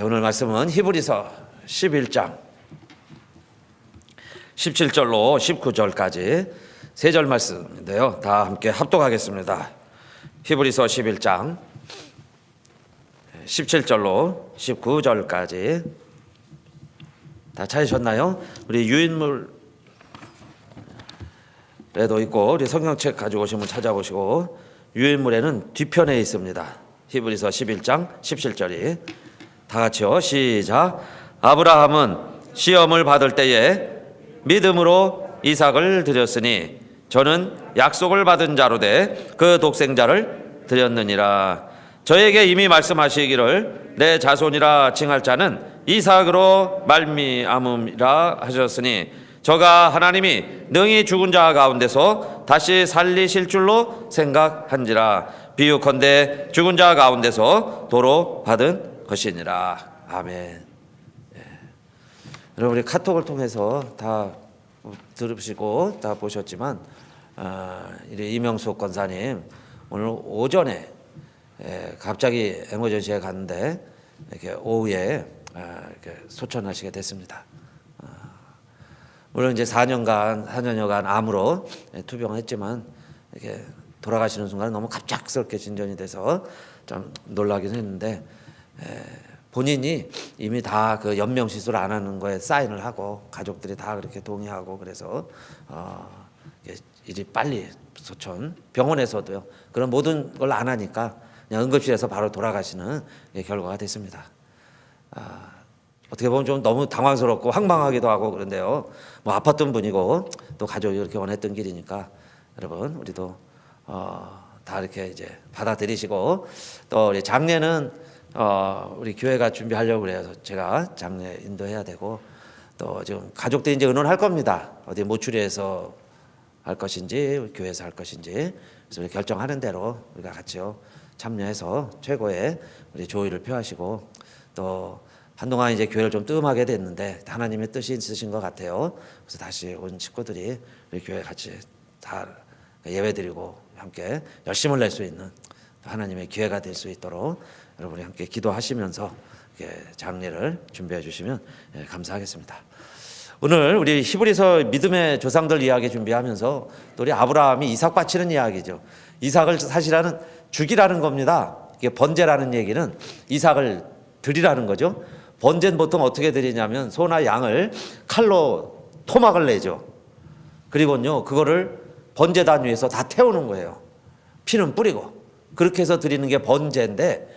오늘 말씀은 히브리서 11장 17절로 19절까지 세 절 말씀인데요. 다 함께 합독하겠습니다. 히브리서 11장 17절로 19절까지 다 찾으셨나요? 우리 유인물에도 있고 우리 성경책 가지고 오신 분 찾아보시고 유인물에는 뒤편에 있습니다. 히브리서 11장 17절이 다 같이요. 시작. 아브라함은 시험을 받을 때에 믿음으로 이삭을 드렸으니 저는 약속을 받은 자로 돼 그 독생자를 드렸느니라. 저에게 이미 말씀하시기를 내 자손이라 칭할 자는 이삭으로 말미암음이라 하셨으니 저가 하나님이 능히 죽은 자 가운데서 다시 살리실 줄로 생각한지라. 비유컨대 죽은 자 가운데서 도로 받은 것이니라. 아멘. 여러분 우리 카톡을 통해서 다 들으시고 다 보셨지만 이명숙 권사님 오늘 오전에 갑자기 에머전시에 갔는데 이렇게 오후에 이렇게 소천하시게 됐습니다. 물론 이제 4년여간 암으로 투병했지만 이렇게 돌아가시는 순간 너무 갑작스럽게 진전이 돼서 좀 놀라긴 했는데 본인이 이미 다 그 연명 시술 안 하는 거에 사인을 하고 가족들이 다 그렇게 동의하고 그래서 일이 빨리 소천 병원에서도요 그런 모든 걸 안 하니까 그냥 응급실에서 바로 돌아가시는 결과가 됐습니다. 어떻게 보면 좀 너무 당황스럽고 황망하기도 하고 그런데요. 뭐 아팠던 분이고 또 가족이 이렇게 원했던 길이니까 여러분 우리도 다 이렇게 이제 받아들이시고 또 우리 장례는 우리 교회가 준비하려고 그래서 제가 장례 인도해야 되고 또 지금 가족들이 이제 의논할 겁니다. 어디 모추리에서 할 것인지 교회에서 할 것인지 그래서 우리 결정하는 대로 우리가 같이요 참여해서 최고의 우리 조의를 표하시고 또 한동안 이제 교회를 좀 뜸하게 됐는데 하나님의 뜻이 있으신 것 같아요. 그래서 다시 온 식구들이 우리 교회 같이 다 예배드리고 함께 열심을 낼 수 있는 하나님의 기회가 될 수 있도록 여러분이 함께 기도하시면서 장례를 준비해 주시면 감사하겠습니다. 오늘 우리 히브리서 믿음의 조상들 이야기 준비하면서 또 우리 아브라함이 이삭 바치는 이야기죠. 이삭을 사실은 죽이라는 겁니다. 이게 번제라는 얘기는 이삭을 드리라는 거죠. 번제는 보통 어떻게 드리냐면 소나 양을 칼로 토막을 내죠. 그리고요 그거를 번제단 위에서 다 태우는 거예요. 피는 뿌리고 그렇게 해서 드리는 게 번제인데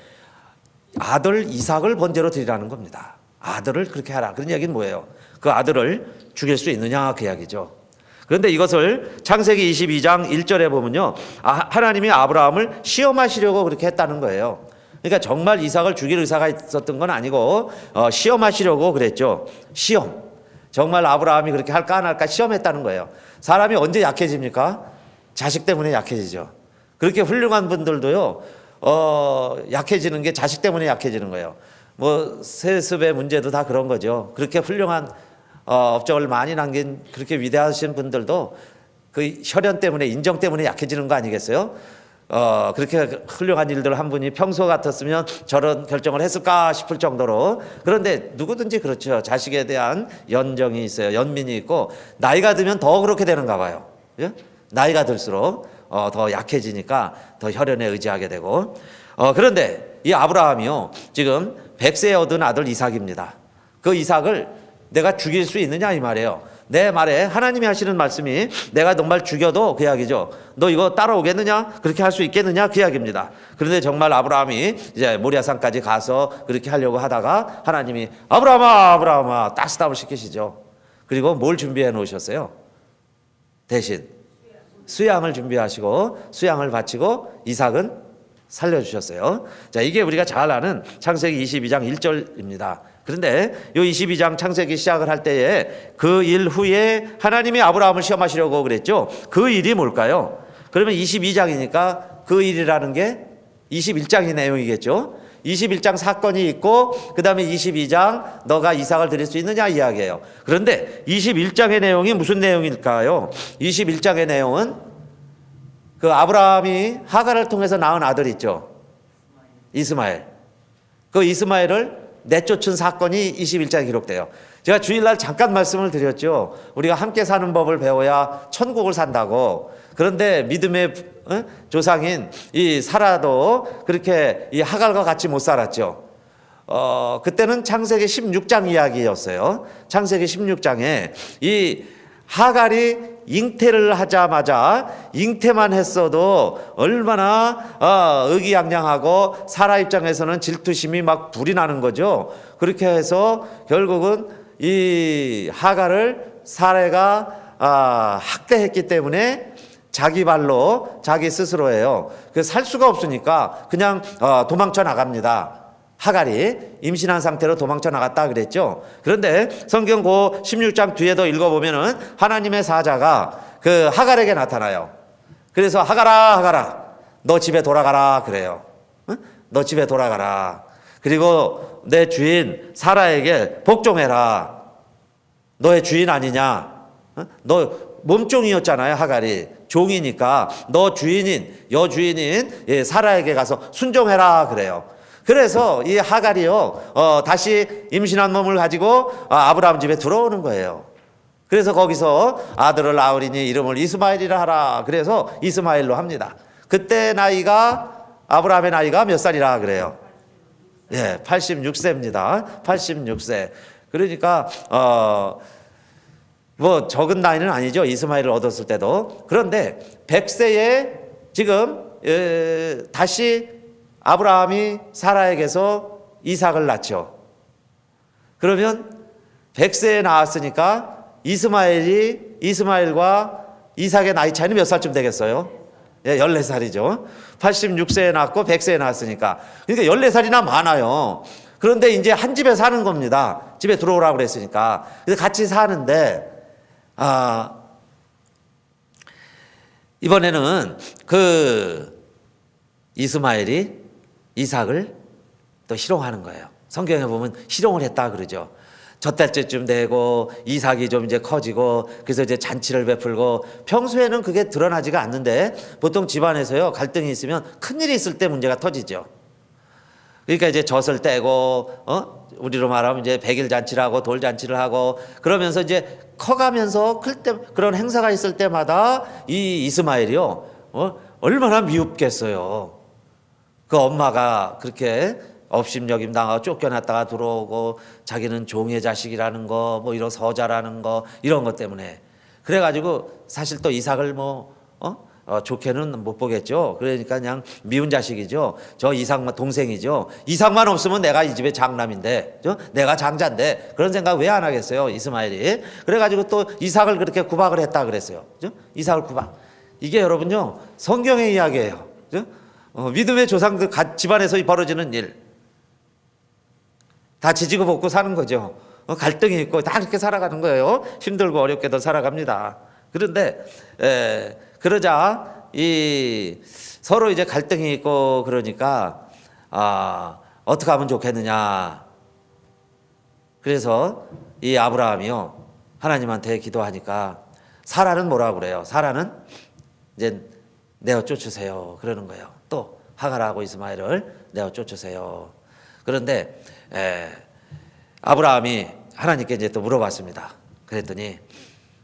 아들 이삭을 번제로 드리라는 겁니다. 아들을 그렇게 하라. 그런 이야기는 뭐예요? 그 아들을 죽일 수 있느냐 그 이야기죠. 그런데 이것을 창세기 22장 1절에 보면요 하나님이 아브라함을 시험하시려고 그렇게 했다는 거예요. 그러니까 정말 이삭을 죽일 의사가 있었던 건 아니고 시험하시려고 그랬죠. 시험. 정말 아브라함이 그렇게 할까 안 할까 시험했다는 거예요. 사람이 언제 약해집니까? 자식 때문에 약해지죠. 그렇게 훌륭한 분들도요 약해지는 게 자식 때문에 약해지는 거예요. 뭐 세습의 문제도 다 그런 거죠. 그렇게 훌륭한 업적을 많이 남긴 그렇게 위대하신 분들도 그 혈연 때문에 인정 때문에 약해지는 거 아니겠어요? 그렇게 훌륭한 일들 한 분이 평소 같았으면 저런 결정을 했을까 싶을 정도로. 그런데 누구든지 그렇죠. 자식에 대한 연정이 있어요. 연민이 있고 나이가 들면 더 그렇게 되는가 봐요. 예? 나이가 들수록 더 약해지니까 더 혈연에 의지하게 되고 그런데 이 아브라함이요 지금 100세에 얻은 아들 이삭입니다. 그 이삭을 내가 죽일 수 있느냐 이 말이에요. 내 말에 하나님이 하시는 말씀이 내가 정말 죽여도 그 이야기죠. 너 이거 따라오겠느냐? 그렇게 할 수 있겠느냐? 그 이야기입니다. 그런데 정말 아브라함이 이제 모리아산까지 가서 그렇게 하려고 하다가 하나님이 아브라함아 딱 스탑을 시키시죠. 그리고 뭘 준비해 놓으셨어요? 대신 수양을 준비하시고 수양을 바치고 이삭은 살려주셨어요. 자, 이게 우리가 잘 아는 창세기 22장 1절입니다. 그런데 이 22장 창세기 시작을 할 때에 그 일 후에 하나님이 아브라함을 시험하시려고 그랬죠. 그 일이 뭘까요? 그러면 22장이니까 그 일이라는 게 21장의 내용이겠죠. 21장 사건이 있고 그 다음에 22장 너가 이삭을 드릴 수 있느냐 이야기예요. 그런데 21장의 내용이 무슨 내용일까요? 21장의 내용은 그 아브라함이 하갈을 통해서 낳은 아들 있죠. 이스마엘. 그 이스마엘을 내쫓은 사건이 21장에 기록돼요. 제가 주일날 잠깐 말씀을 드렸죠. 우리가 함께 사는 법을 배워야 천국을 산다고. 그런데 믿음의 조상인 이 사라도 그렇게 이 하갈과 같이 못 살았죠. 그때는 창세기 16장 이야기였어요. 창세기 16장에 이 하갈이 잉태를 하자마자 잉태만 했어도 얼마나 의기양양하고 사라 입장에서는 질투심이 막 불이 나는 거죠. 그렇게 해서 결국은 이 하갈을 사라가 학대했기 때문에 자기 발로 자기 스스로예요. 그 살 수가 없으니까 그냥 도망쳐 나갑니다. 하갈이 임신한 상태로 도망쳐 나갔다 그랬죠. 그런데 성경 그 16장 뒤에도 읽어보면은 하나님의 사자가 그 하갈에게 나타나요. 그래서 하갈아 너 집에 돌아가라 그래요. 응? 너 집에 돌아가라. 그리고 내 주인 사라에게 복종해라. 너의 주인 아니냐? 응? 너 몸종이었잖아요. 하갈이 종이니까 너 주인인 여주인인 사라에게 가서 순종해라 그래요. 그래서 이 하갈이요 다시 임신한 몸을 가지고 아브라함 집에 들어오는 거예요. 그래서 거기서 아들을 낳으리니 이름을 이스마엘이라 하라. 그래서 이스마엘로 합니다. 그때 나이가 아브라함의 나이가 몇 살이라 그래요? 예, 86세입니다. 86세. 그러니까 뭐 적은 나이는 아니죠. 이스마엘을 얻었을 때도. 그런데 100세에 지금 다시 아브라함이 사라에게서 이삭을 낳죠. 그러면 100세에 낳았으니까 이스마엘과 이삭의 나이 차이는 몇 살쯤 되겠어요? 예, 14살이죠. 86세에 낳고 100세에 낳았으니까. 그러니까 14살이나 많아요. 그런데 이제 한 집에 사는 겁니다. 집에 들어오라고 그랬으니까. 그래서 같이 사는데 이번에는 그 이스마엘이 이삭을 또 희롱하는 거예요. 성경에 보면 희롱을 했다 그러죠. 젖될 때쯤 되고 이삭이 좀 이제 커지고 그래서 이제 잔치를 베풀고 평소에는 그게 드러나지가 않는데 보통 집안에서요 갈등이 있으면 큰일이 있을 때 문제가 터지죠. 그러니까 이제 젖을 떼고 우리로 말하면 이제 백일 잔치를 하고 돌 잔치를 하고 그러면서 이제 커가면서 클 때 그런 행사가 있을 때마다 이 이스마엘이요 얼마나 미흡겠어요. 그 엄마가 그렇게 업심여김 당하고 쫓겨났다가 들어오고 자기는 종의 자식이라는 거 뭐 이런 서자라는 거 이런 것 때문에 그래가지고 사실 또 이삭을 좋게는 못 보겠죠. 그러니까 그냥 미운 자식이죠. 저 이삭만 동생이죠. 이삭만 없으면 내가 이 집의 장남인데 내가 장자인데 그런 생각 왜 안 하겠어요 이스마엘이. 그래가지고 또 이삭을 그렇게 구박을 했다 그랬어요. 이삭을 구박. 이게 여러분요 성경의 이야기예요. 믿음의 조상들 집안에서 벌어지는 일 다 지지고 볶고 사는 거죠. 갈등이 있고 다 그렇게 살아가는 거예요. 힘들고 어렵게도 살아갑니다. 그런데 그러자 이 서로 이제 갈등이 있고 그러니까 어떻게 하면 좋겠느냐. 그래서 이 아브라함이요 하나님한테 기도하니까 사라는 뭐라고 그래요? 사라는 이제 내어 쫓으세요 그러는 거예요. 또 하갈하고 이스마엘을 내어 쫓으세요. 그런데 아브라함이 하나님께 이제 또 물어봤습니다. 그랬더니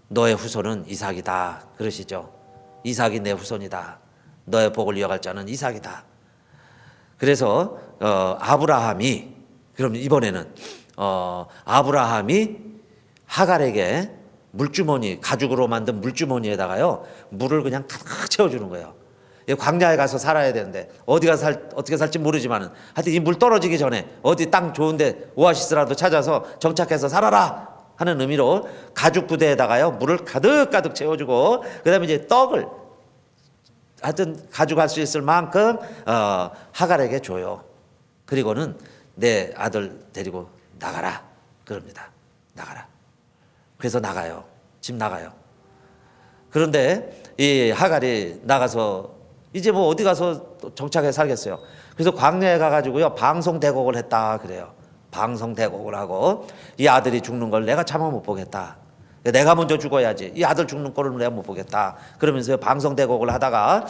너의 후손은 이삭이다 그러시죠. 이삭이 내 후손이다. 너의 복을 이어갈 자는 이삭이다. 그래서 아브라함이 그럼 이번에는 아브라함이 하갈에게 물주머니 가죽으로 만든 물주머니에다가요 물을 그냥 가득 채워주는 거예요. 광야에 가서 살아야 되는데 어떻게 살지 모르지만은 하여튼 이 물 떨어지기 전에 어디 땅 좋은데 오아시스라도 찾아서 정착해서 살아라 하는 의미로 가죽 부대에다가요 물을 가득 채워주고 그다음에 이제 떡을 하여튼 가져갈 수 있을 만큼 하갈에게 줘요. 그리고는 내 아들 데리고 나가라 그럽니다. 나가라. 그래서 나가요. 집 나가요. 그런데 이 하갈이 나가서 이제 뭐 어디 가서 정착해 살겠어요. 그래서 광야에 가가지고요 방송대곡을 했다 그래요. 방송대곡을 하고 이 아들이 죽는 걸 내가 참아 못 보겠다. 내가 먼저 죽어야지. 이 아들 죽는 꼴을 내가 못 보겠다. 그러면서 방송대곡을 하다가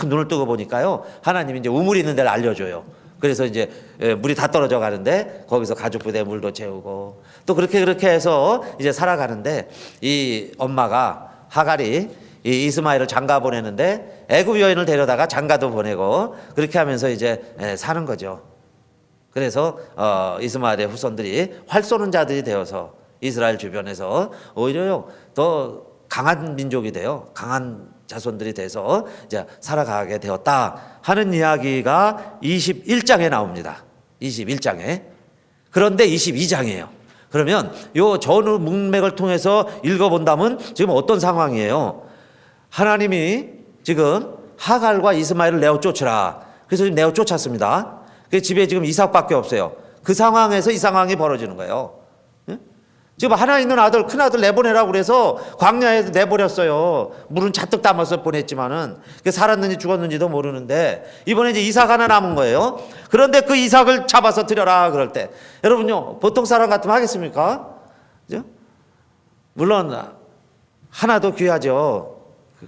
눈을 뜨고 보니까요 하나님이 이제 우물 있는 데를 알려줘요. 그래서 이제 물이 다 떨어져 가는데 거기서 가죽 부대에 물도 채우고 또 그렇게 해서 이제 살아가는데 이 엄마가 하갈이 이 이스마엘을 장가 보내는데 애굽 여인을 데려다가 장가도 보내고 그렇게 하면서 이제 사는 거죠. 그래서 이스마엘의 후손들이 활 쏘는 자들이 되어서 이스라엘 주변에서 오히려 더 강한 민족이 되어 강한 자손들이 돼서 이제 살아가게 되었다 하는 이야기가 21장에 나옵니다. 21장에. 그런데 22장이에요. 그러면 요 전후 문맥을 통해서 읽어본다면 지금 어떤 상황이에요? 하나님이 지금 하갈과 이스마엘을 내어 쫓으라. 그래서 지금 내어 쫓았습니다. 그 집에 지금 이삭밖에 없어요. 그 상황에서 이 상황이 벌어지는 거예요. 지금 하나 있는 아들, 큰 아들 내보내라고 그래서 광야에 내버렸어요. 물은 잔뜩 담아서 보냈지만은 살았는지 죽었는지도 모르는데 이번에 이제 이삭 하나 남은 거예요. 그런데 그 이삭을 잡아서 드려라 그럴 때 여러분요 보통 사람 같으면 하겠습니까? 그죠? 물론 하나도 귀하죠.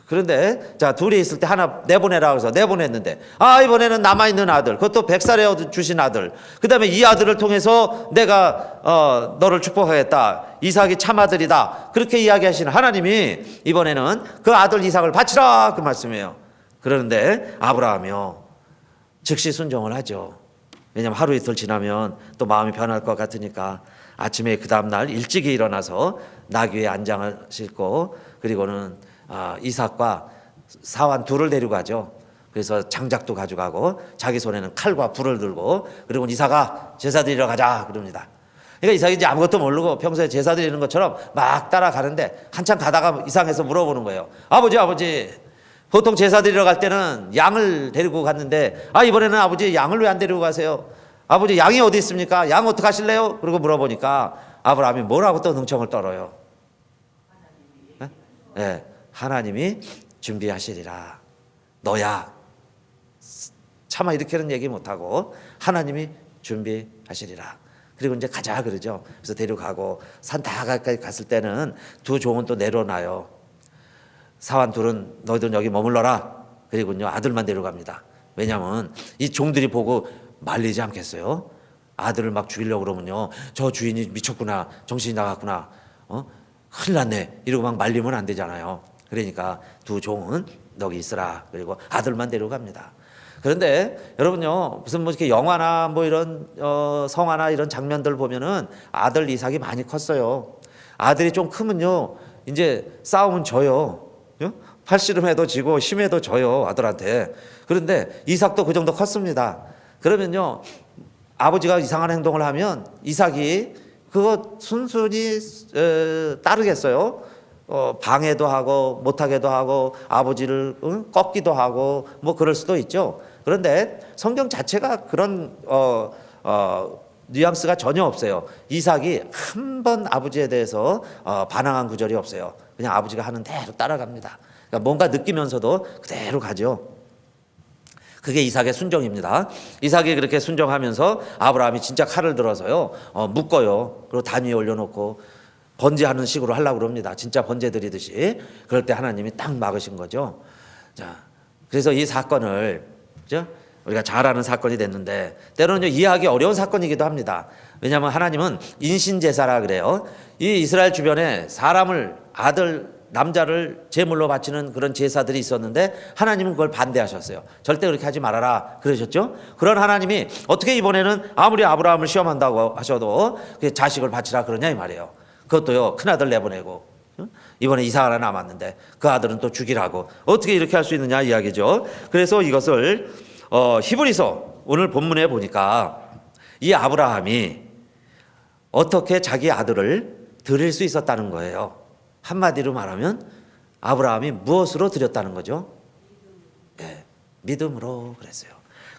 그런데 자 둘이 있을 때 하나 내보내라고 해서 내보냈는데 이번에는 남아있는 아들 그것도 100살에 주신 아들 그 다음에 이 아들을 통해서 내가 너를 축복하겠다 이삭이 참 아들이다 그렇게 이야기하시는 하나님이 이번에는 그 아들 이삭을 바치라 그 말씀이에요. 그러는데 아브라함이요 즉시 순종을 하죠. 왜냐하면 하루 이틀 지나면 또 마음이 변할 것 같으니까 아침에 그 다음날 일찍이 일어나서 나귀의 안장을 싣고 그리고는 이삭과 사환 둘을 데리고 가죠. 그래서 장작도 가져가고 자기 손에는 칼과 불을 들고 그리고 이삭아 제사 드리러 가자 그럽니다. 그러니까 이삭이 이제 아무것도 모르고 평소에 제사 드리는 것처럼 막 따라가는데 한참 가다가 이상해서 물어보는 거예요. 아버지 보통 제사 드리러 갈 때는 양을 데리고 갔는데 이번에는 아버지 양을 왜 안 데리고 가세요? 아버지 양이 어디 있습니까? 양 어떻게 하실래요? 그러고 물어보니까 아브라함이 뭐라고 또 능청을 떨어요. 네. 하나님이 준비하시리라. 너야. 차마 이렇게는 얘기 못하고 하나님이 준비하시리라. 그리고 이제 가자 그러죠. 그래서 데려가고 산 다 가까이 갔을 때는 두 종은 또 내려놔요. 사환 둘은 너희들은 여기 머물러라. 그리고요 아들만 데려갑니다. 왜냐하면 이 종들이 보고 말리지 않겠어요. 아들을 막 죽이려고 그러면요 저 주인이 미쳤구나 정신이 나갔구나 큰일 났네 이러고 막 말리면 안 되잖아요. 그러니까 두 종은 너기 있으라. 그리고 아들만 데려갑니다. 그런데 여러분요 무슨 뭐 이렇게 영화나 뭐 이런 성화나 이런 장면들 보면은 아들 이삭이 많이 컸어요. 아들이 좀 크면요 이제 싸움은 져요. 팔씨름해도 지고 힘에도 져요 아들한테. 그런데 이삭도 그 정도 컸습니다. 그러면요 아버지가 이상한 행동을 하면 이삭이 그거 순순히 따르겠어요? 방해도 하고 못하게도 하고 아버지를 꺾기도 하고 뭐 그럴 수도 있죠. 그런데 성경 자체가 그런 뉘앙스가 전혀 없어요. 이삭이 한 번 아버지에 대해서 반항한 구절이 없어요. 그냥 아버지가 하는 대로 따라갑니다. 그러니까 뭔가 느끼면서도 그대로 가죠. 그게 이삭의 순종입니다. 이삭이 그렇게 순종하면서 아브라함이 진짜 칼을 들어서요 묶어요. 그리고 단 위에 올려놓고 번제하는 식으로 하려고 그럽니다. 진짜 번제 드리듯이. 그럴 때 하나님이 딱 막으신 거죠. 자, 그래서 이 사건을 그죠? 우리가 잘 아는 사건이 됐는데 때로는 이해하기 어려운 사건이기도 합니다. 왜냐하면 하나님은 인신제사라 그래요. 이 이스라엘 주변에 사람을 남자를 제물로 바치는 그런 제사들이 있었는데 하나님은 그걸 반대하셨어요. 절대 그렇게 하지 말아라 그러셨죠. 그런 하나님이 어떻게 이번에는 아무리 아브라함을 시험한다고 하셔도 그 자식을 바치라 그러냐 이 말이에요. 그것도요 큰아들 내보내고 이번에 이삭 하나 남았는데 그 아들은 또 죽이라고 어떻게 이렇게 할 수 있느냐 이야기죠. 그래서 이것을 히브리서 오늘 본문에 보니까 이 아브라함이 어떻게 자기 아들을 드릴 수 있었다는 거예요. 한마디로 말하면 아브라함이 무엇으로 드렸다는 거죠? 네, 믿음으로 그랬어요.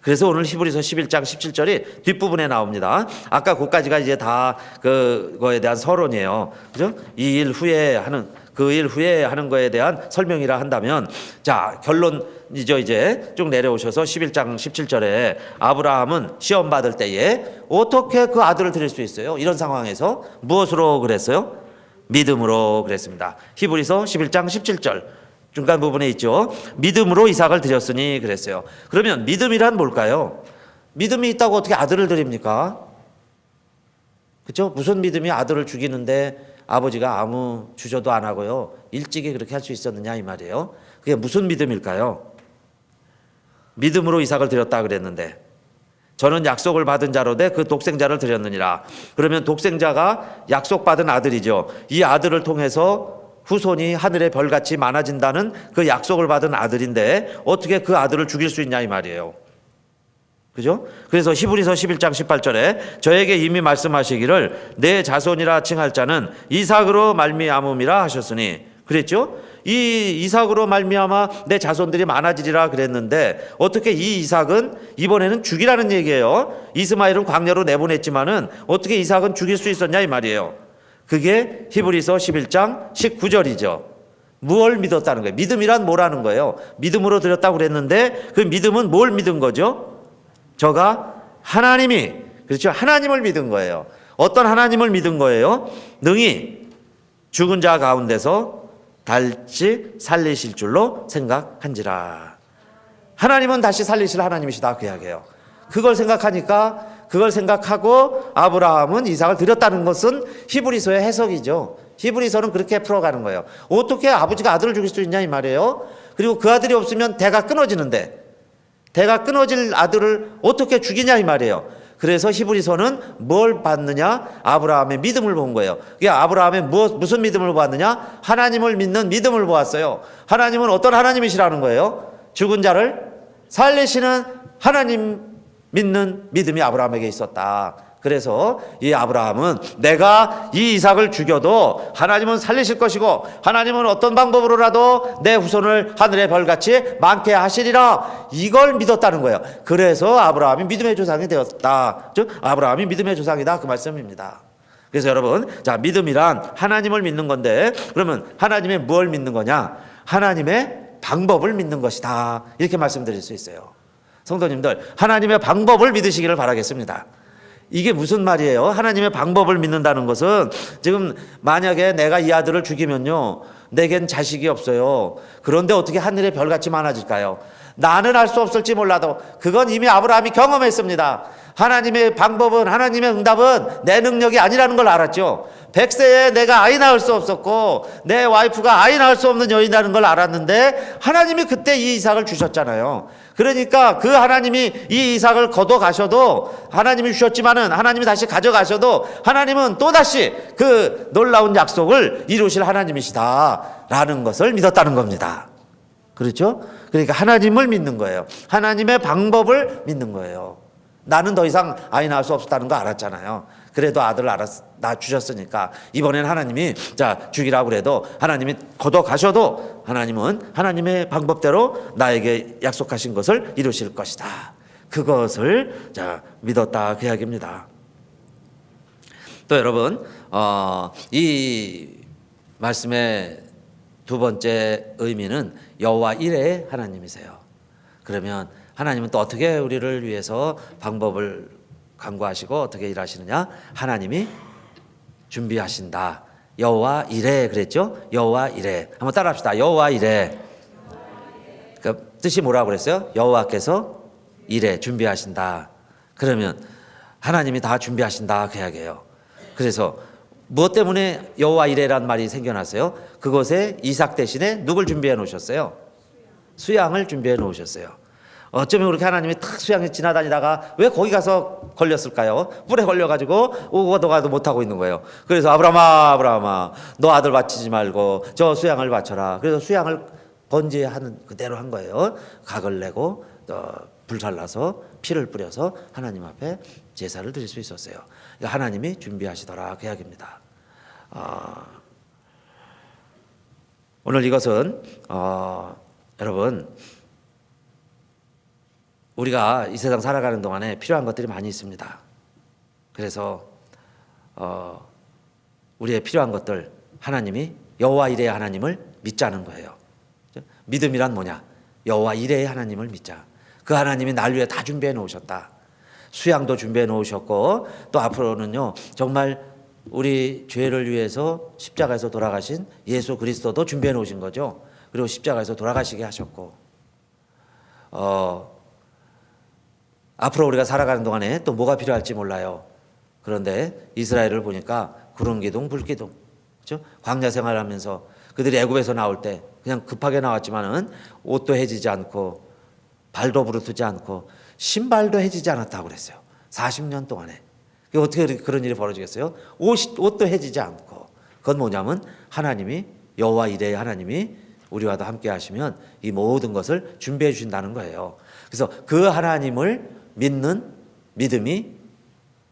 그래서 오늘 히브리서 11장 17절이 뒷부분에 나옵니다. 아까 그까지가 이제 다 그거에 대한 서론이에요. 그죠? 이 일 후에 하는 그 일 후에 하는 거에 대한 설명이라 한다면 자, 결론이죠. 이제 쭉 내려오셔서 11장 17절에 아브라함은 시험 받을 때에 어떻게 그 아들을 드릴 수 있어요? 이런 상황에서 무엇으로 그랬어요? 믿음으로 그랬습니다. 히브리서 11장 17절 중간 부분에 있죠. 믿음으로 이삭을 드렸으니 그랬어요. 그러면 믿음이란 뭘까요? 믿음이 있다고 어떻게 아들을 드립니까? 그렇죠? 무슨 믿음이 아들을 죽이는데 아버지가 아무 주저도 안 하고요. 일찍이 그렇게 할 수 있었느냐 이 말이에요. 그게 무슨 믿음일까요? 믿음으로 이삭을 드렸다 그랬는데 저는 약속을 받은 자로되 그 독생자를 드렸느니라. 그러면 독생자가 약속받은 아들이죠. 이 아들을 통해서 후손이 하늘의 별같이 많아진다는 그 약속을 받은 아들인데 어떻게 그 아들을 죽일 수 있냐 이 말이에요. 그죠? 그래서 히브리서 11장 18절에 저에게 이미 말씀하시기를 내 자손이라 칭할 자는 이삭으로 말미암음이라 하셨으니 그랬죠? 이 이삭으로 말미암아 내 자손들이 많아지리라 그랬는데 어떻게 이 이삭은 이번에는 죽이라는 얘기예요. 이스마엘은 광야로 내보냈지만은 어떻게 이삭은 죽일 수 있었냐 이 말이에요. 그게 히브리서 11장 19절이죠. 무엇을 믿었다는 거예요? 믿음이란 뭐라는 거예요? 믿음으로 드렸다고 그랬는데 그 믿음은 뭘 믿은 거죠? 저가 하나님이 그렇죠? 하나님을 믿은 거예요. 어떤 하나님을 믿은 거예요? 능히 죽은 자 가운데서 다시 살리실 줄로 생각한지라. 하나님은 다시 살리실 하나님이시다 그 이야기예요. 그걸 생각하고 아브라함은 이삭을 드렸다는 것은 히브리서의 해석이죠. 히브리서는 그렇게 풀어가는 거예요. 어떻게 아버지가 아들을 죽일 수 있냐 이 말이에요. 그리고 그 아들이 없으면 대가 끊어지는데 대가 끊어질 아들을 어떻게 죽이냐 이 말이에요. 그래서 히브리서는 뭘 봤느냐? 아브라함의 믿음을 본 거예요. 그게 아브라함의 무슨 믿음을 보았느냐? 하나님을 믿는 믿음을 보았어요. 하나님은 어떤 하나님이시라는 거예요? 죽은 자를 살리시는 하나님 믿는 믿음이 아브라함에게 있었다. 그래서 이 아브라함은 내가 이 이삭을 죽여도 하나님은 살리실 것이고 하나님은 어떤 방법으로라도 내 후손을 하늘의 별같이 많게 하시리라. 이걸 믿었다는 거예요. 그래서 아브라함이 믿음의 조상이 되었다. 즉 아브라함이 믿음의 조상이다 그 말씀입니다. 그래서 여러분 자 믿음이란 하나님을 믿는 건데 그러면 하나님의 무엇을 믿는 거냐? 하나님의 방법을 믿는 것이다. 이렇게 말씀드릴 수 있어요. 성도님들 하나님의 방법을 믿으시기를 바라겠습니다. 이게 무슨 말이에요? 하나님의 방법을 믿는다는 것은 지금 만약에 내가 이 아들을 죽이면요 내겐 자식이 없어요. 그런데 어떻게 하늘의 별같이 많아질까요? 나는 알 수 없을지 몰라도 그건 이미 아브라함이 경험했습니다. 하나님의 방법은 하나님의 응답은 내 능력이 아니라는 걸 알았죠. 100세에 내가 아이 낳을 수 없었고 내 와이프가 아이 낳을 수 없는 여인이라는 걸 알았는데 하나님이 그때 이 이삭을 주셨잖아요. 그러니까 그 하나님이 이 이삭을 거둬 가셔도 하나님이 주셨지만은 하나님이 다시 가져가셔도 하나님은 또다시 그 놀라운 약속을 이루실 하나님이시다라는 것을 믿었다는 겁니다. 그렇죠? 그러니까 하나님을 믿는 거예요. 하나님의 방법을 믿는 거예요. 나는 더 이상 아이 낳을 수 없었다는 거 알았잖아요. 그래도 아들을 낳아 주셨으니까 이번엔 하나님이 자 죽이라고 그래도 하나님이 걷어 가셔도 하나님은 하나님의 방법대로 나에게 약속하신 것을 이루실 것이다. 그것을 자 믿었다 그 이야기입니다. 또 여러분 이 말씀의 두 번째 의미는 여호와 이레의 하나님이세요. 그러면 하나님은 또 어떻게 우리를 위해서 방법을 강구하시고 어떻게 일하시느냐? 하나님이 준비하신다. 여호와 이레 그랬죠? 여호와 이레. 한번 따라합시다. 여호와 이레. 그 뜻이 뭐라고 그랬어요? 여호와께서 이레 준비하신다. 그러면 하나님이 다 준비하신다 그 이야기예요. 그래서 무엇 때문에 여호와 이레라는 말이 생겨났어요? 그곳에 이삭 대신에 누굴 준비해 놓으셨어요? 수양을 준비해 놓으셨어요. 어쩌면 그렇게 하나님이 탁 수양에 지나다니다가 왜 거기 가서 걸렸을까요? 뿔에 걸려가지고 오고도 가도 못하고 있는 거예요. 그래서 아브라함아 너 아들 바치지 말고 저 수양을 바쳐라. 그래서 수양을 번제하는 그대로 한 거예요. 각을 내고 불살라서 피를 뿌려서 하나님 앞에 제사를 드릴 수 있었어요. 그러니까 하나님이 준비하시더라 그 이야기입니다. 오늘 이것은 여러분 우리가 이 세상 살아가는 동안에 필요한 것들이 많이 있습니다. 그래서 우리의 필요한 것들 하나님이 여호와 이레의 하나님을 믿자는 거예요. 믿음이란 뭐냐? 여호와 이레의 하나님을 믿자. 그 하나님이 날 위해 다 준비해 놓으셨다. 수양도 준비해 놓으셨고 또 앞으로는요 정말 우리 죄를 위해서 십자가에서 돌아가신 예수 그리스도도 준비해 놓으신 거죠. 그리고 십자가에서 돌아가시게 하셨고 앞으로 우리가 살아가는 동안에 또 뭐가 필요할지 몰라요. 그런데 이스라엘을 보니까 구름 기둥, 불 기둥, 그렇죠? 광야 생활하면서 그들이 애굽에서 나올 때 그냥 급하게 나왔지만은 옷도 해지지 않고 발도 부르트지 않고 신발도 해지지 않았다고 그랬어요. 40년 동안에. 어떻게 그런 일이 벌어지겠어요? 옷도 해지지 않고. 그건 뭐냐면 하나님이 여호와 이레의 하나님이 우리와도 함께 하시면 이 모든 것을 준비해 주신다는 거예요. 그래서 그 하나님을 믿는 믿음이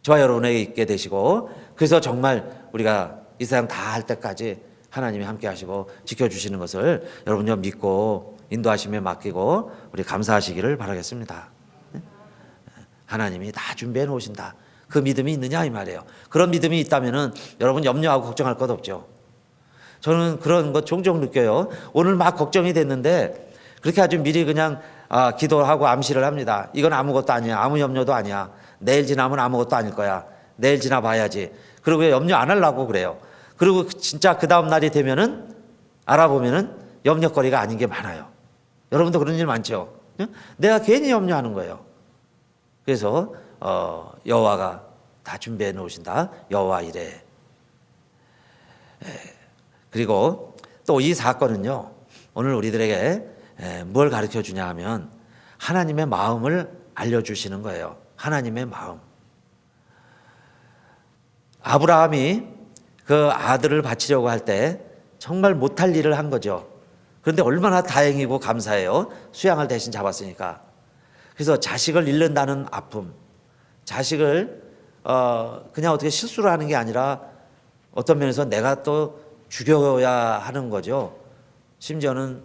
저와 여러분에게 있게 되시고, 그래서 정말 우리가 이 세상 다 할 때까지 하나님이 함께 하시고 지켜주시는 것을 여러분요 믿고 인도하심에 맡기고 우리 감사하시기를 바라겠습니다. 하나님이 다 준비해 놓으신다. 그 믿음이 있느냐 이 말이에요. 그런 믿음이 있다면은 여러분 염려하고 걱정할 것 없죠. 저는 그런 것 종종 느껴요. 오늘 막 걱정이 됐는데 그렇게 아주 미리 그냥 기도하고 암시를 합니다. 이건 아무것도 아니야. 아무 염려도 아니야. 내일 지나면 아무것도 아닐 거야. 내일 지나 봐야지. 그리고 염려 안 하려고 그래요. 그리고 진짜 그 다음 날이 되면은 알아보면은 염려거리가 아닌 게 많아요. 여러분도 그런 일 많죠? 내가 괜히 염려하는 거예요. 그래서 여호와가 다 준비해 놓으신다. 여호와 이래. 그리고 또 이 사건은요, 오늘 우리들에게 뭘 가르쳐 주냐 하면 하나님의 마음을 알려주시는 거예요. 하나님의 마음. 아브라함이 그 아들을 바치려고 할 때 정말 못할 일을 한 거죠. 그런데 얼마나 다행이고 감사해요. 수양을 대신 잡았으니까. 그래서 자식을 잃는다는 아픔, 자식을 그냥 어떻게 실수를 하는 게 아니라 어떤 면에서 내가 또 죽여야 하는 거죠. 심지어는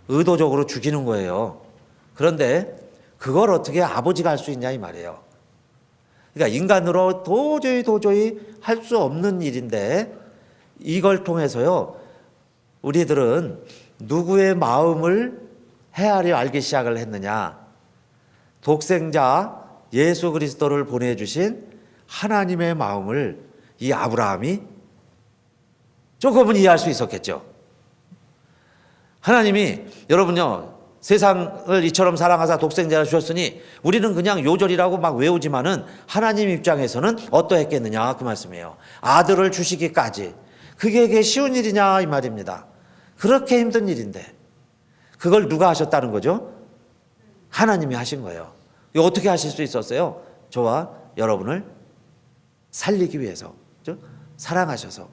의도적으로 죽이는 거예요. 그런데 그걸 어떻게 아버지가 할 수 있냐 이 말이에요. 그러니까 인간으로 도저히 할 수 없는 일인데 이걸 통해서요 우리들은 누구의 마음을 헤아려 알기 시작을 했느냐. 독생자 예수 그리스도를 보내주신 하나님의 마음을 이 아브라함이 조금은 이해할 수 있었겠죠. 하나님이 여러분요 세상을 이처럼 사랑하사 독생자를 주셨으니 우리는 그냥 요절이라고 막 외우지만은 하나님 입장에서는 어떠했겠느냐 그 말씀이에요. 아들을 주시기까지. 그게 쉬운 일이냐 이 말입니다. 그렇게 힘든 일인데 그걸 누가 하셨다는 거죠? 하나님이 하신 거예요. 이거 어떻게 하실 수 있었어요? 저와 여러분을 살리기 위해서, 그렇죠? 사랑하셔서.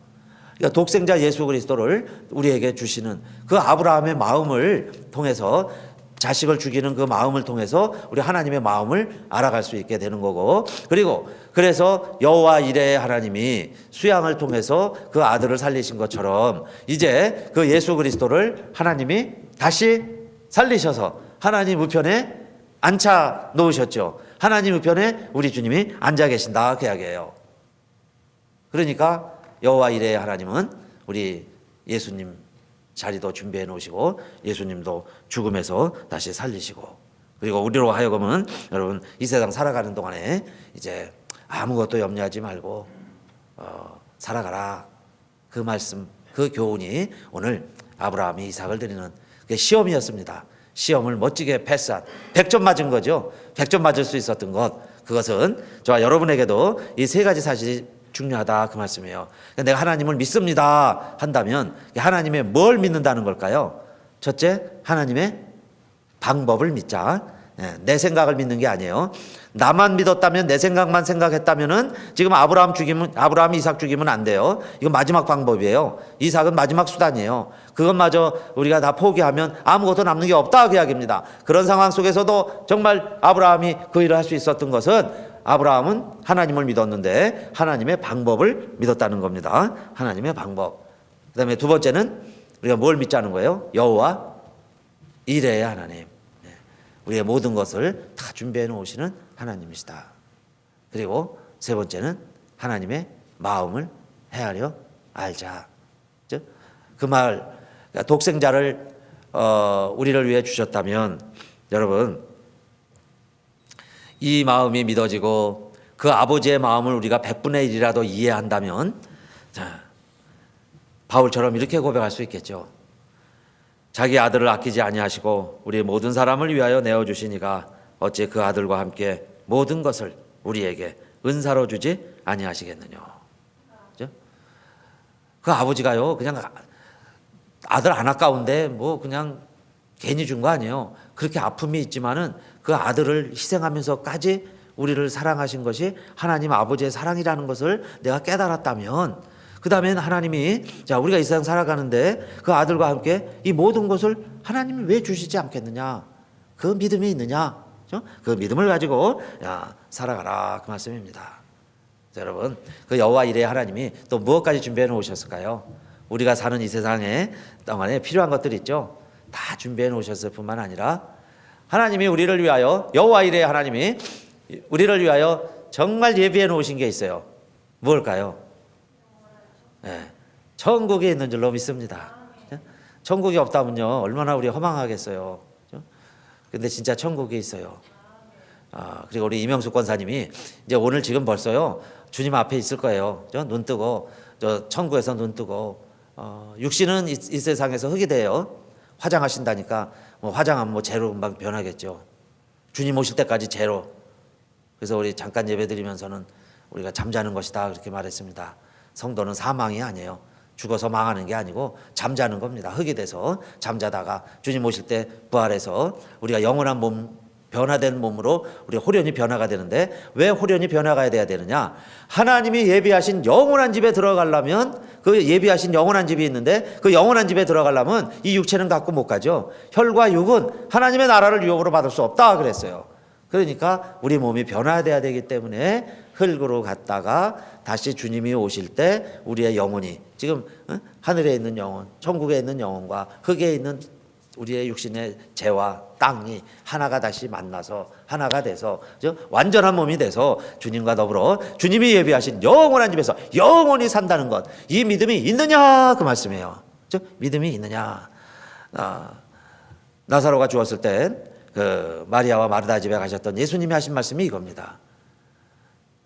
그러니까 독생자 예수 그리스도를 우리에게 주시는 그 아브라함의 마음을 통해서, 자식을 죽이는 그 마음을 통해서 우리 하나님의 마음을 알아갈 수 있게 되는 거고, 그리고 그래서 여호와 이레의 하나님이 수양을 통해서 그 아들을 살리신 것처럼 이제 그 예수 그리스도를 하나님이 다시 살리셔서 하나님 우편에 앉혀 놓으셨죠. 하나님 우편에 우리 주님이 앉아 계신다 그 이야기예요. 그러니까 여호와 이레의 하나님은 우리 예수님 자리도 준비해 놓으시고 예수님도 죽음에서 다시 살리시고, 그리고 우리로 하여금은 여러분 이 세상 살아가는 동안에 이제 아무것도 염려하지 말고 살아가라. 그 말씀, 그 교훈이 오늘 아브라함이 이삭을 드리는 그 시험이었습니다. 시험을 멋지게 패스한 100점 맞은 거죠. 100점 맞을 수 있었던 것, 그것은 저와 여러분에게도 이 세 가지 사실이 중요하다 그 말씀이에요. 내가 하나님을 믿습니다 한다면 하나님의 뭘 믿는다는 걸까요? 첫째, 하나님의 방법을 믿자. 내 생각을 믿는 게 아니에요. 나만 믿었다면, 내 생각만 생각했다면은 지금 아브라함 이삭 죽이면 안 돼요. 이건 마지막 방법이에요. 이삭은 마지막 수단이에요. 그것마저 우리가 다 포기하면 아무것도 남는 게 없다 그 이야기입니다. 그런 상황 속에서도 정말 아브라함이 그 일을 할 수 있었던 것은 아브라함은 하나님을 믿었는데 하나님의 방법을 믿었다는 겁니다. 하나님의 방법. 그 다음에 두 번째는 우리가 뭘 믿자는 거예요? 여호와 이레의 하나님. 우리의 모든 것을 다 준비해 놓으시는 하나님이시다. 그리고 세 번째는 하나님의 마음을 헤아려 알자. 그 말, 독생자를 우리를 위해 주셨다면 여러분 이 마음이 믿어지고 그 아버지의 마음을 우리가 100분의 1이라도 이해한다면 바울처럼 이렇게 고백할 수 있겠죠. 자기 아들을 아끼지 아니하시고 우리 모든 사람을 위하여 내어주시니가 어찌 그 아들과 함께 모든 것을 우리에게 은사로 주지 아니하시겠느냐. 그죠? 그 아버지가요 그냥 아들 안 아까운데 뭐 그냥 괜히 준 거 아니에요. 그렇게 아픔이 있지만은 그 아들을 희생하면서까지 우리를 사랑하신 것이 하나님 아버지의 사랑이라는 것을 내가 깨달았다면, 그 다음엔 하나님이 자 우리가 이 세상 살아가는데 그 아들과 함께 이 모든 것을 하나님이 왜 주시지 않겠느냐, 그 믿음이 있느냐, 그렇죠? 그 믿음을 가지고 살아가라, 그 말씀입니다. 자, 여러분, 그 여호와 이레 하나님이 또 무엇까지 준비해 놓으셨을까요? 우리가 사는 이 세상에 동안에 필요한 것들 있죠. 다 준비해 놓으셨을 뿐만 아니라 하나님이 우리를 위하여, 여호와 이레 하나님이 우리를 위하여 정말 예비해 놓으신 게 있어요. 무엇일까요? 네, 천국에 있는 줄로 믿습니다. 천국이 없다면요 얼마나 우리 허망하겠어요. 근데 진짜 천국에 있어요. 그리고 우리 이명숙 권사님이 이제 오늘 지금 벌써요 주님 앞에 있을 거예요. 눈 뜨고 천국에서 눈 뜨고 육신은 이 세상에서 흙이 돼요. 화장하신다니까 뭐 화장하면 뭐 재로 금방 변하겠죠. 주님 오실 때까지 재로. 그래서 우리 잠깐 예배 드리면서는 우리가 잠자는 것이다 그렇게 말했습니다. 성도는 사망이 아니에요. 죽어서 망하는 게 아니고 잠자는 겁니다. 흙이 돼서 잠자다가 주님 오실 때 부활해서 우리가 영원한 몸, 변화된 몸으로 우리 호련히 변화가 되는데, 왜 호련히 변화가 돼야 되느냐? 하나님이 예비하신 영원한 집에 들어가려면, 그 예비하신 영원한 집이 있는데 그 영원한 집에 들어가려면 이 육체는 갖고 못 가죠. 혈과 육은 하나님의 나라를 유업으로 받을 수 없다 그랬어요. 그러니까 우리 몸이 변화돼야 되기 때문에 흙으로 갔다가 다시 주님이 오실 때 우리의 영혼이, 지금 하늘에 있는 영혼, 천국에 있는 영혼과 흙에 있는 우리의 육신의 재와 땅이 하나가 다시 만나서 하나가 돼서 완전한 몸이 돼서 주님과 더불어 주님이 예비하신 영원한 집에서 영원히 산다는 것, 이 믿음이 있느냐 그 말씀이에요. 믿음이 있느냐. 나사로가 죽었을 때 그 마리아와 마르다 집에 가셨던 예수님이 하신 말씀이 이겁니다.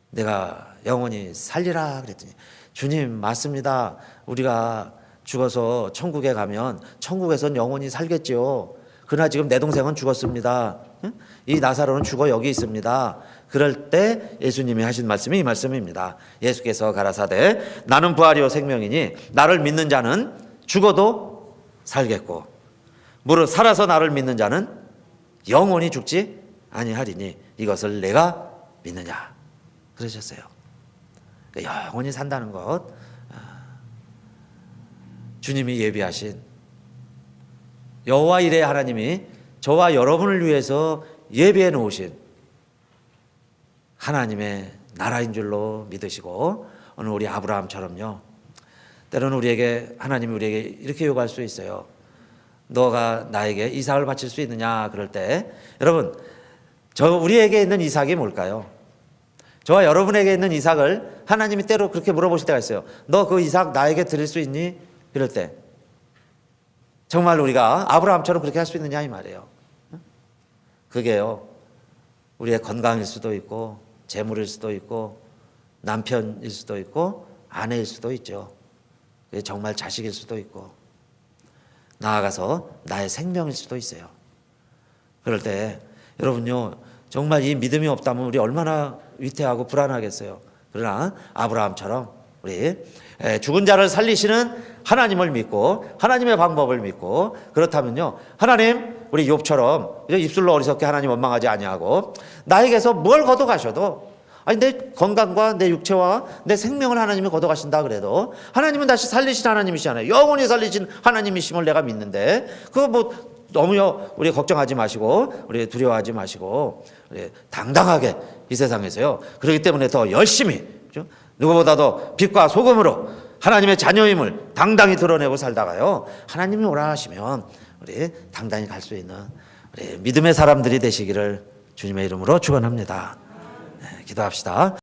내가 영원히 살리라 그랬더니, 주님 맞습니다. 우리가 죽어서 천국에 가면 천국에선 영원히 살겠지요. 그러나 지금 내 동생은 죽었습니다. 이 나사로는 죽어 여기 있습니다. 그럴 때 예수님이 하신 말씀이 이 말씀입니다. 예수께서 가라사대 나는 부활이요 생명이니 나를 믿는 자는 죽어도 살겠고 무릇 살아서 나를 믿는 자는 영원히 죽지 아니하리니 이것을 내가 믿느냐 그러셨어요. 영원히 산다는 것, 주님이 예비하신, 여호와 이레 하나님이 저와 여러분을 위해서 예비해 놓으신 하나님의 나라인 줄로 믿으시고, 오늘 우리 아브라함처럼요, 때로는 우리에게 하나님이 우리에게 이렇게 요구할 수 있어요. 너가 나에게 이삭을 바칠 수 있느냐 그럴 때, 여러분 우리에게 있는 이삭이 뭘까요? 저와 여러분에게 있는 이삭을 하나님이 때로 그렇게 물어보실 때가 있어요. 너 그 이삭 나에게 드릴 수 있니? 이럴 때 정말 우리가 아브라함처럼 그렇게 할 수 있느냐 이 말이에요. 그게요 우리의 건강일 수도 있고 재물일 수도 있고 남편일 수도 있고 아내일 수도 있죠. 정말 자식일 수도 있고 나아가서 나의 생명일 수도 있어요. 그럴 때 여러분요 정말 이 믿음이 없다면 우리 얼마나 위태하고 불안하겠어요. 그러나 아브라함처럼 우리 죽은 자를 살리시는 하나님을 믿고 하나님의 방법을 믿고, 그렇다면요 하나님, 우리 욥처럼 입술로 어리석게 하나님 원망하지 아니하고 나에게서 뭘 걷어가셔도, 아니 내 건강과 내 육체와 내 생명을 하나님이 걷어가신다 그래도 하나님은 다시 살리신 하나님이시잖아요. 영원히 살리신 하나님이심을 내가 믿는데, 그거 뭐 너무요 우리 걱정하지 마시고 우리 두려워하지 마시고 우리 당당하게 이 세상에서요, 그렇기 때문에 더 열심히, 그렇죠? 누구보다도 빛과 소금으로 하나님의 자녀임을 당당히 드러내고 살다가요 하나님이 오라 하시면 우리 당당히 갈 수 있는 우리 믿음의 사람들이 되시기를 주님의 이름으로 축원합니다. 기도합시다.